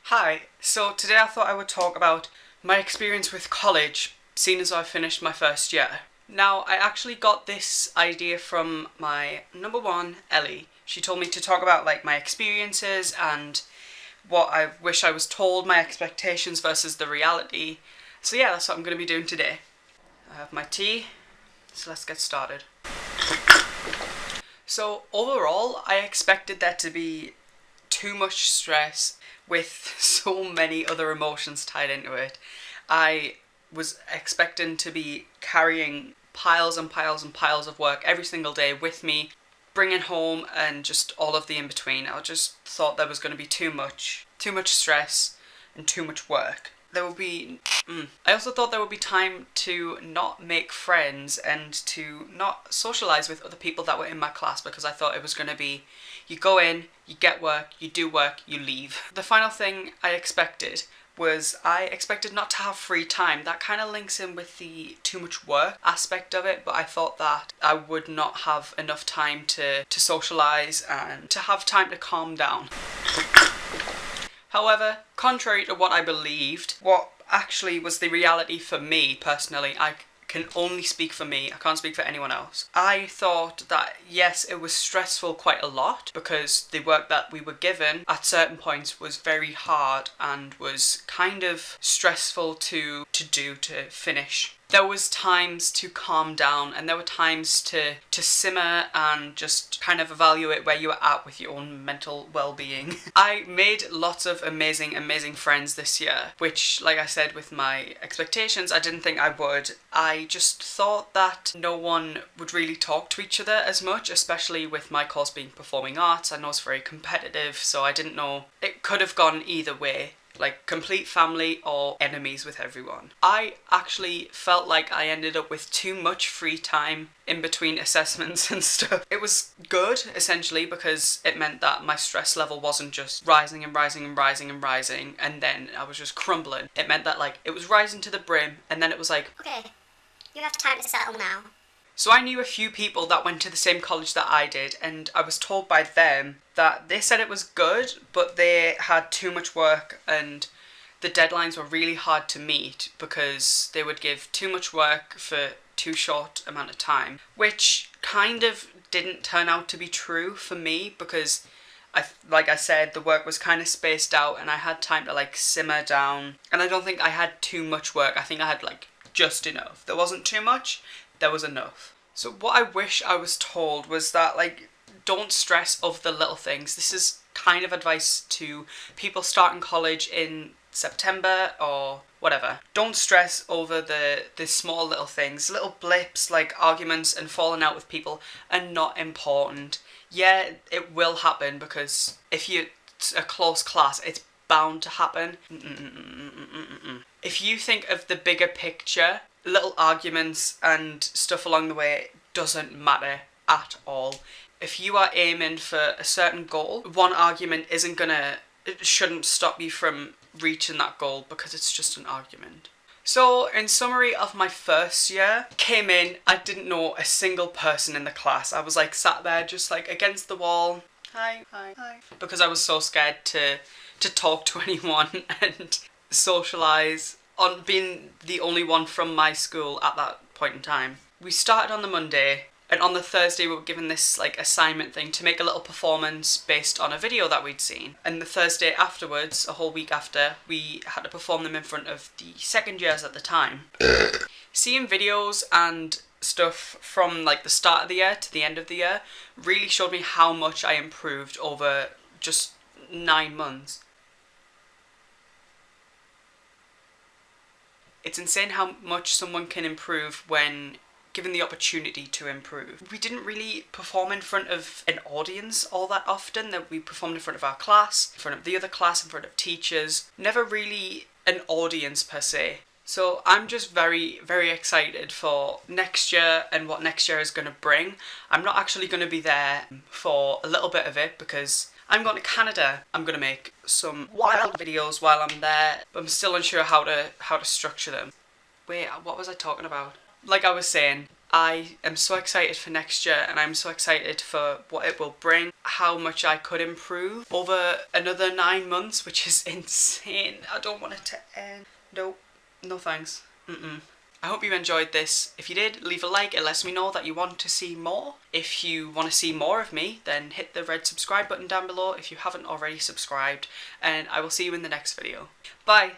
Hi, so today I thought I would talk about my experience with college, seeing as I finished my first year. Now, I actually got this idea from my number one, Ellie. She told me to talk about my experiences and what I wish I was told, my expectations versus the reality. So yeah, that's what I'm going to be doing today. I have my tea, so let's get started. So overall, I expected there to be too much stress with so many other emotions tied into it. I was expecting to be carrying piles and piles and piles of work every single day with me, bringing home and just all of the in-between. I just thought there was going to be too much stress and too much work. I also thought there would be time to not make friends and to not socialise with other people that were in my class, because I thought it was going to be, you go in, you get work, you leave. The final thing I expected was I expected not to have free time. That kind of links in with the too much work aspect of it, but I thought that I would not have enough time to socialise and to have time to calm down. However, contrary to what I believed, what actually was the reality for me personally, I can only speak for me, I can't speak for anyone else. I thought that yes, it was stressful quite a lot because the work that we were given at certain points was very hard and was kind of stressful to finish. There was times to calm down and there were times to simmer and just kind of evaluate where you were at with your own mental well-being. I made lots of amazing friends this year, which, like I said, with my expectations, I didn't think I would. I just thought that no one would really talk to each other as much, especially with my course being performing arts. I know it's very competitive, so I didn't know. It could have gone either way. Like complete family or enemies with everyone. I actually felt like I ended up with too much free time in between assessments and stuff. It was good, essentially, because it meant that my stress level wasn't just rising and then I was just crumbling. It meant that it was rising to the brim and then it was like, okay, you have time to settle now. So I knew a few people that went to the same college that I did, and I was told by them that they said it was good, but they had too much work and the deadlines were really hard to meet because they would give too much work for too short amount of time, which kind of didn't turn out to be true for me because like I said, the work was kind of spaced out and I had time to simmer down, and I don't think I had too much work. I think I had just enough. There wasn't too much, there was enough. So what I wish I was told was that don't stress over the little things. This is kind of advice to people starting college in September or whatever. Don't stress over the small little things. Little blips like arguments and falling out with people are not important. Yeah, it will happen because if you're a close class, it's bound to happen. If you think of the bigger picture, little arguments and stuff along the way doesn't matter at all. If you are aiming for a certain goal, one argument it shouldn't stop you from reaching that goal because it's just an argument. So, in summary of my first year, came in, I didn't know a single person in the class. I was sat there just against the wall. Hi. Because I was so scared to talk to anyone and socialise on being the only one from my school at that point in time. We started on the Monday, and on the Thursday we were given this assignment thing to make a little performance based on a video that we'd seen. And the Thursday afterwards, a whole week after, we had to perform them in front of the second years at the time. Seeing videos and stuff from the start of the year to the end of the year really showed me how much I improved over just 9 months. It's insane how much someone can improve when given the opportunity to improve. We didn't really perform in front of an audience all that often. That we performed in front of our class, in front of the other class, in front of teachers. Never really an audience per se. So I'm just very excited for next year and what next year is going to bring. I'm not actually going to be there for a little bit of it because I'm going to Canada. I'm going to make some wild videos while I'm there, but I'm still unsure how to structure them. Wait, what was I talking about? Like I was saying, I am so excited for next year, and I'm so excited for what it will bring, how much I could improve over another 9 months, which is insane. I don't want it to end. Nope, no thanks. I hope you enjoyed this. If you did, leave a like. It lets me know that you want to see more. If you want to see more of me, then hit the red subscribe button down below if you haven't already subscribed, and I will see you in the next video. Bye!